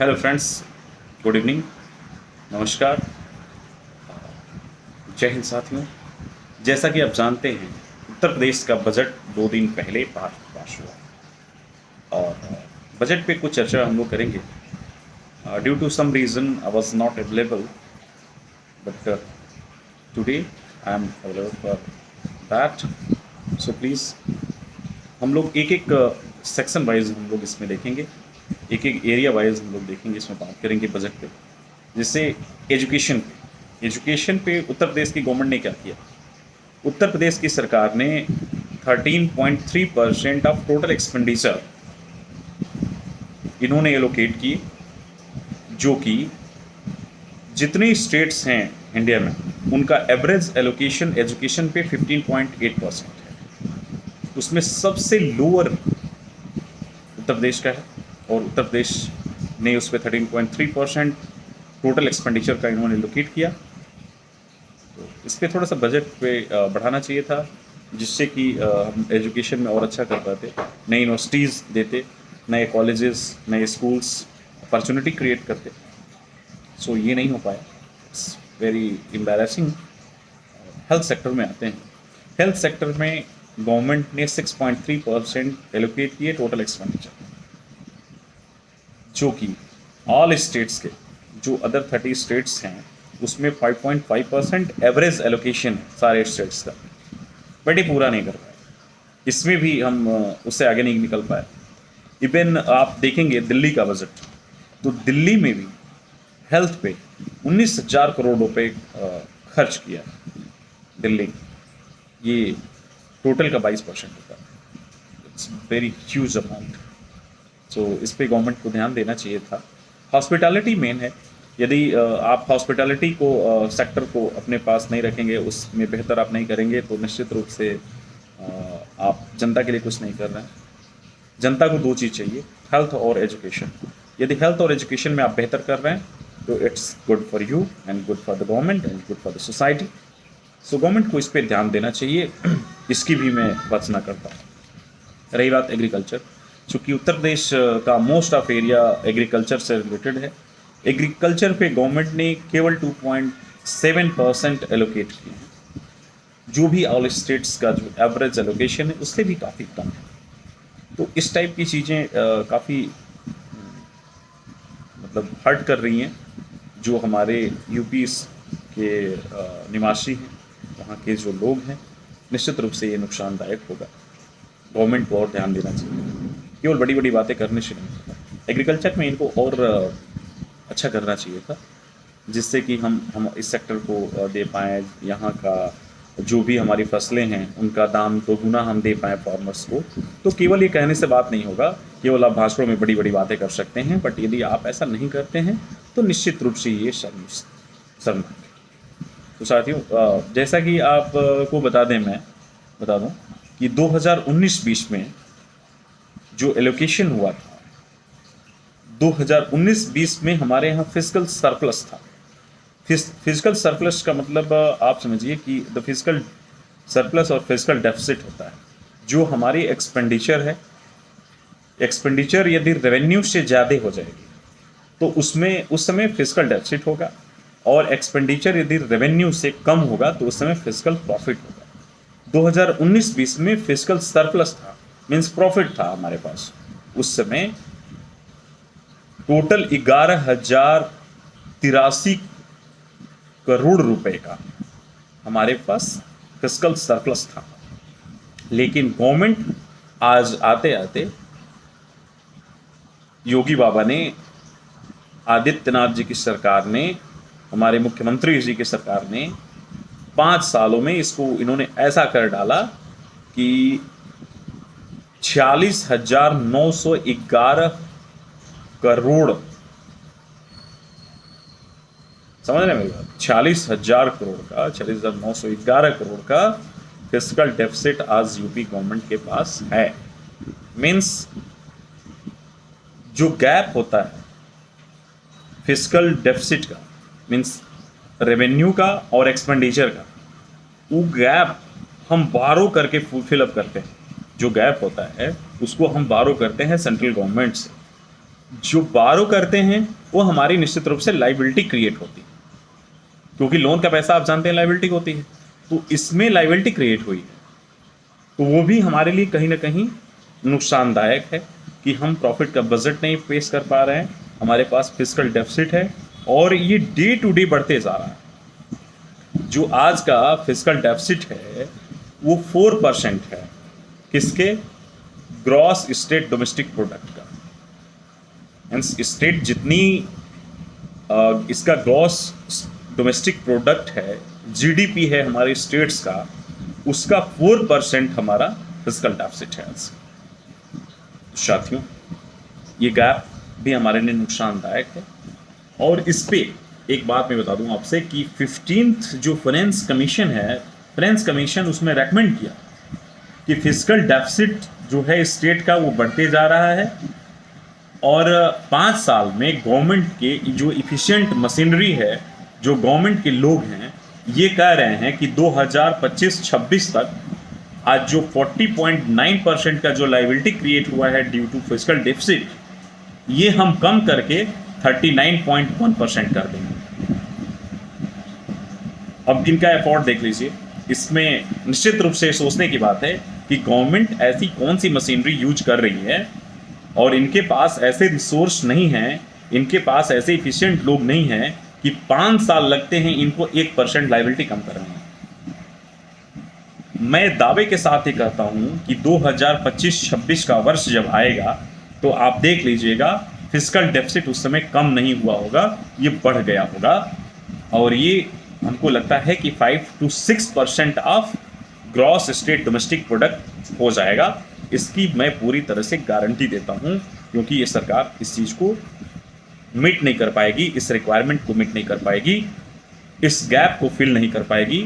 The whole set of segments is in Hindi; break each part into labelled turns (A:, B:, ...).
A: हेलो फ्रेंड्स, गुड इवनिंग, नमस्कार, जय हिंद साथियों। जैसा कि आप जानते हैं, उत्तर प्रदेश का बजट 2 दिन पहले पास हुआ और बजट पे कुछ चर्चा हम लोग करेंगे। Due to some reason I was not available, but today I am available for that. So please हम लोग एक एक सेक्शन वाइज हम लोग इसमें देखेंगे, एक एक एरिया वाइज हम लोग देखेंगे, इसमें बात करेंगे बजट पे। जैसे एजुकेशन पे उत्तर प्रदेश की गवर्नमेंट ने क्या किया। उत्तर प्रदेश की सरकार ने 13.3% ऑफ टोटल एक्सपेंडिचर इन्होंने एलोकेट किए, जो कि जितने स्टेट्स हैं इंडिया में उनका एवरेज एलोकेशन एजुकेशन पे 15.8% है। उसमें सबसे लोअर उत्तर प्रदेश का है और उत्तर प्रदेश ने उस पर 13.3% टोटल एक्सपेंडिचर का इन्होंने एलोकेट किया। तो इस पर थोड़ा सा बजट पे बढ़ाना चाहिए था, जिससे कि हम एजुकेशन में और अच्छा कर पाते, नई यूनिवर्सिटीज़ देते, नए कॉलेजेस, नए स्कूल्स, अपॉर्चुनिटी क्रिएट करते। सो ये नहीं हो पाया, it's very embarrassing. Health sector में आते हैं। हेल्थ सेक्टर में गवर्नमेंट ने 6.3% एलोकेट किए टोटल एक्सपेंडिचर, जो कि ऑल स्टेट्स के जो अदर 30 स्टेट्स हैं उसमें 5.5% एवरेज एलोकेशन है सारे स्टेट्स का, बट ये पूरा नहीं कर पाए। इसमें भी हम उससे आगे नहीं निकल पाए। इवन आप देखेंगे दिल्ली का बजट, तो दिल्ली में भी हेल्थ पे 19,000 करोड़ रुपए खर्च किया दिल्ली। ये टोटल का 22% होता है। It's very huge amount. So इस पे गवर्नमेंट को ध्यान देना चाहिए था। हॉस्पिटैलिटी मेन है। यदि आप हॉस्पिटैलिटी को सेक्टर को अपने पास नहीं रखेंगे, उसमें बेहतर आप नहीं करेंगे, तो निश्चित रूप से आप जनता के लिए कुछ नहीं कर रहे हैं। जनता को 2 चीज़ चाहिए, हेल्थ और एजुकेशन। यदि हेल्थ और एजुकेशन में आप बेहतर कर रहे हैं तो it's good for you and good for the government and good for the society. So government को इस पर ध्यान देना चाहिए। इसकी भी मैं वचना करता हूँ। रही बात एग्रीकल्चर, चूँकि उत्तर प्रदेश का मोस्ट ऑफ एरिया एग्रीकल्चर से रिलेटेड है, एग्रीकल्चर पे गवर्नमेंट ने केवल 2.7% एलोकेट किए हैं, जो भी ऑल स्टेट्स का जो एवरेज एलोकेशन है उससे भी काफ़ी कम है। तो इस टाइप की चीज़ें काफ़ी मतलब हर्ट कर रही हैं जो हमारे यूपी के निवासी हैं, वहाँ के जो लोग हैं। निश्चित रूप से ये नुकसानदायक होगा। गवर्नमेंट को और ध्यान देना चाहिए, केवल बड़ी बड़ी बातें करने से नहीं होता। एग्रीकल्चर में इनको और अच्छा करना चाहिए था, जिससे कि हम इस सेक्टर को दे पाएँ। यहाँ का जो भी हमारी फसलें हैं उनका दाम 2 गुना हम दे पाएँ फार्मर्स को। तो केवल ये कहने से बात नहीं होगा, केवल आप भाषणों में बड़ी बड़ी बातें कर सकते हैं, बट यदि आप ऐसा नहीं करते हैं तो निश्चित रूप से ये शर्मनाक है। तो साथियों, जैसा कि आप को बता दूं कि 2019-20 में जो एलोकेशन हुआ था, 2019-20 में हमारे यहाँ फिजिकल सरप्लस था। फिजिकल सरप्लस का मतलब आप समझिए कि द फिजिकल सरप्लस और फिजिकल डेफिसिट होता है। जो हमारी एक्सपेंडिचर है, एक्सपेंडिचर यदि रेवेन्यू से ज़्यादा हो जाएगी तो उसमें उस समय फिजिकल डेफिसिट होगा, और एक्सपेंडिचर यदि रेवेन्यू से कम होगा तो उस समय फिजिकल प्रॉफिट होगा। 2019-20 में फिजिकल सरप्लस था, मीन्स प्रॉफिट था हमारे पास। उस समय टोटल 11,083 करोड़ रुपए का हमारे पास फिजिकल सरप्लस था। लेकिन गवर्नमेंट आज आते आते योगी बाबा ने, आदित्यनाथ जी की सरकार ने, हमारे मुख्यमंत्री जी की सरकार ने 5 सालों में इसको इन्होंने ऐसा कर डाला कि 46,911 करोड़, समझ रहे हैं मेरी बात, 46,911 करोड़ का फिजिकल डेफिसिट आज यूपी गवर्नमेंट के पास है। मीन्स जो गैप होता है फिजिकल डेफिसिट का, मीन्स रेवेन्यू का और एक्सपेंडिचर का, वो गैप हम बारो करके फिलअप करते हैं। जो गैप होता है उसको हम बारो करते हैं सेंट्रल गवर्नमेंट से। जो बारो करते हैं वो हमारी निश्चित रूप से लाइबिलिटी क्रिएट होती है, क्योंकि लोन का पैसा आप जानते हैं लाइबिलिटी होती है, तो इसमें लाइबिलिटी क्रिएट हुई है, तो वो भी हमारे लिए कहीं ना कहीं नुकसानदायक है कि हम प्रॉफिट का बजट नहीं पेश कर पा रहे हैं, हमारे पास फिस्कल डेफिसिट है और ये डे टू डे बढ़ते जा रहा है। जो आज का फिस्कल डेफिसिट है वो 4% है, किसके? ग्रॉस स्टेट डोमेस्टिक प्रोडक्ट का। मीन्स स्टेट जितनी इसका ग्रॉस डोमेस्टिक प्रोडक्ट है, जीडीपी है हमारे स्टेट्स का, उसका 4% हमारा फिस्कल डेफिसिट है। साथियों, ये गैप भी हमारे लिए नुकसानदायक है। और इस पे एक बात मैं बता दूं आपसे कि 15th जो फाइनेंस कमीशन है, फाइनेंस कमीशन उसमें रेकमेंड किया कि फिस्कल डेफिसिट जो है स्टेट का वो बढ़ते जा रहा है और 5 साल में गवर्नमेंट के जो इफिशिएंट मशीनरी है, जो गवर्नमेंट के लोग हैं, ये कह रहे हैं कि 2025-26 तक आज जो 40.9% का जो लाइबिलिटी क्रिएट हुआ है ड्यू टू फिस्कल डेफिसिट, ये हम कम करके 39.1% कर देंगे। अब इनका एफर्ट देख लीजिए, इसमें निश्चित रूप से सोचने की बात है कि गवर्नमेंट ऐसी कौन सी मशीनरी यूज कर रही है और इनके पास ऐसे रिसोर्स नहीं हैं, इनके पास ऐसे इफिशिएंट लोग नहीं हैं कि 5 साल लगते हैं इनको 1% लाइबिलिटी कम करने में। मैं दावे के साथ ही कहता हूं कि 2025-26 का वर्ष जब आएगा तो आप देख लीजिएगा फिस्कल डेफिसिट उस समय कम नहीं हुआ होगा, ये बढ़ गया होगा और ये हमको लगता है कि 5 to 6% of gross state domestic product हो जाएगा। इसकी मैं पूरी तरह से गारंटी देता हूं, क्योंकि ये सरकार इस चीज़ को मीट नहीं कर पाएगी, इस रिक्वायरमेंट को मीट नहीं कर पाएगी, इस गैप को फिल नहीं कर पाएगी,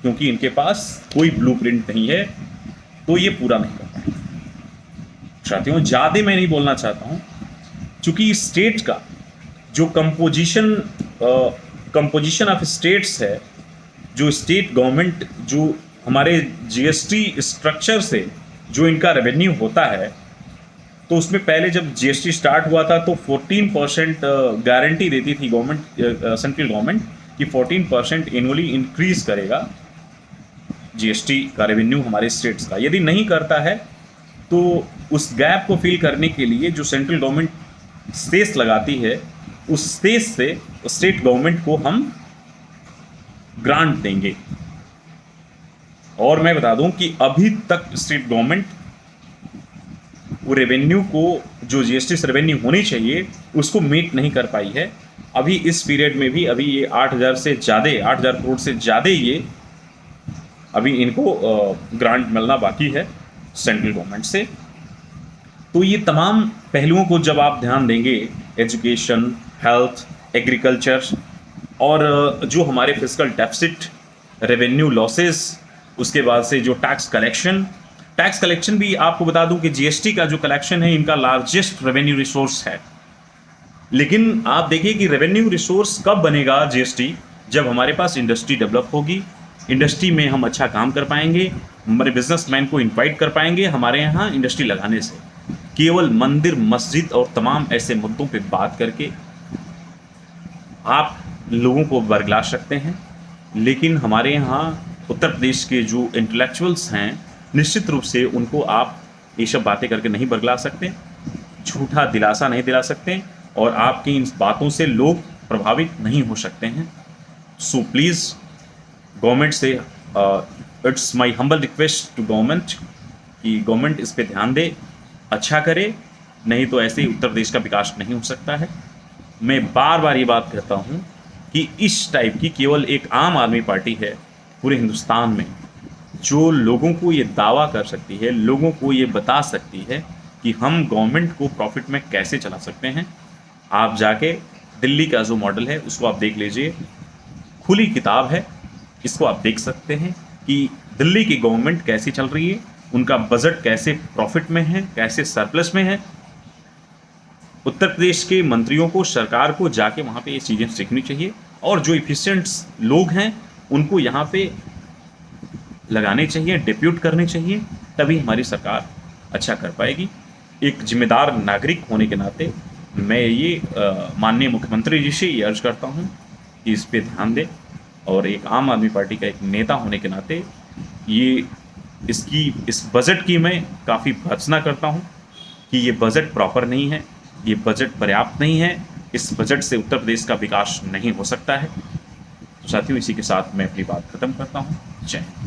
A: क्योंकि इनके पास कोई ब्लूप्रिंट नहीं है, तो ये पूरा नहीं कर पाएगी। साथियों, ज़्यादा मैं नहीं बोलना चाहता हूँ, चूँकि स्टेट का जो कंपोजिशन ऑफ स्टेट्स है, जो स्टेट गवर्नमेंट जो हमारे जीएसटी स्ट्रक्चर से जो इनका रेवेन्यू होता है, तो उसमें पहले जब जीएसटी स्टार्ट हुआ था तो 14% गारंटी देती थी गवर्नमेंट, सेंट्रल गवर्नमेंट, कि 14% एनुअली इंक्रीज करेगा जीएसटी का रेवेन्यू हमारे स्टेट्स का। यदि नहीं करता है तो उस गैप को फिल करने के लिए जो सेंट्रल गवर्नमेंट सेस लगाती है, उस सेस से स्टेट गवर्नमेंट को हम ग्रांट देंगे। और मैं बता दूं कि अभी तक स्टेट गवर्नमेंट वो रेवेन्यू को, जो जीएसटी से रेवेन्यू होनी चाहिए, उसको मीट नहीं कर पाई है। अभी इस पीरियड में भी अभी ये 8,000 करोड़ से ज़्यादा ये अभी इनको ग्रांट मिलना बाकी है सेंट्रल गवर्नमेंट से। तो ये तमाम पहलुओं को जब आप ध्यान देंगे, एजुकेशन, हेल्थ, एग्रीकल्चर और जो हमारे फिस्कल डेफिसिट, रेवेन्यू लॉसेस, उसके बाद से जो टैक्स कलेक्शन भी आपको बता दूं कि जीएसटी का जो कलेक्शन है इनका लार्जेस्ट रेवेन्यू रिसोर्स है। लेकिन आप देखिए कि रेवेन्यू रिसोर्स कब बनेगा जीएसटी, जब हमारे पास इंडस्ट्री डेवलप होगी, इंडस्ट्री में हम अच्छा काम कर पाएंगे, हमारे बिजनेसमैन को इनवाइट कर पाएंगे हमारे यहाँ इंडस्ट्री लगाने से। केवल मंदिर, मस्जिद और तमाम ऐसे मुद्दों पे बात करके आप लोगों को बरगला सकते हैं, लेकिन हमारे यहाँ उत्तर प्रदेश के जो इंटेलेक्चुअल्स हैं, निश्चित रूप से उनको आप ये सब बातें करके नहीं बरगला सकते, झूठा दिलासा नहीं दिला सकते और आपकी इन बातों से लोग प्रभावित नहीं हो सकते हैं। सो प्लीज़ गवर्नमेंट से it's my humble request to government कि गवर्नमेंट इस पे ध्यान दे, अच्छा करे, नहीं तो ऐसे ही उत्तर प्रदेश का विकास नहीं हो सकता है। मैं बार बार ये बात कहता हूँ कि इस टाइप की केवल एक आम आदमी पार्टी है पूरे हिंदुस्तान में जो लोगों को ये दावा कर सकती है, लोगों को ये बता सकती है कि हम गवर्नमेंट को प्रॉफिट में कैसे चला सकते हैं। आप जाके दिल्ली का जो मॉडल है उसको आप देख लीजिए, खुली किताब है, इसको आप देख सकते हैं कि दिल्ली की गवर्नमेंट कैसी चल रही है, उनका बजट कैसे प्रॉफिट में है, कैसे सरप्लस में है। उत्तर प्रदेश के मंत्रियों को, सरकार को जाके वहाँ पे ये चीज़ें सीखनी चाहिए और जो इफिशिएंट्स लोग हैं उनको यहाँ पे लगाने चाहिए, डिप्यूट करने चाहिए, तभी हमारी सरकार अच्छा कर पाएगी। एक जिम्मेदार नागरिक होने के नाते मैं ये माननीय मुख्यमंत्री जी से ये अर्ज़ करता हूँ कि इस पे ध्यान दें, और एक आम आदमी पार्टी का एक नेता होने के नाते ये इस बजट की मैं काफ़ी भर्त्सना करता हूँ कि ये बजट प्रॉपर नहीं है, ये बजट पर्याप्त नहीं है, इस बजट से उत्तर प्रदेश का विकास नहीं हो सकता है। तो साथियों, इसी के साथ मैं अपनी बात ख़त्म करता हूँ। जय हिंद।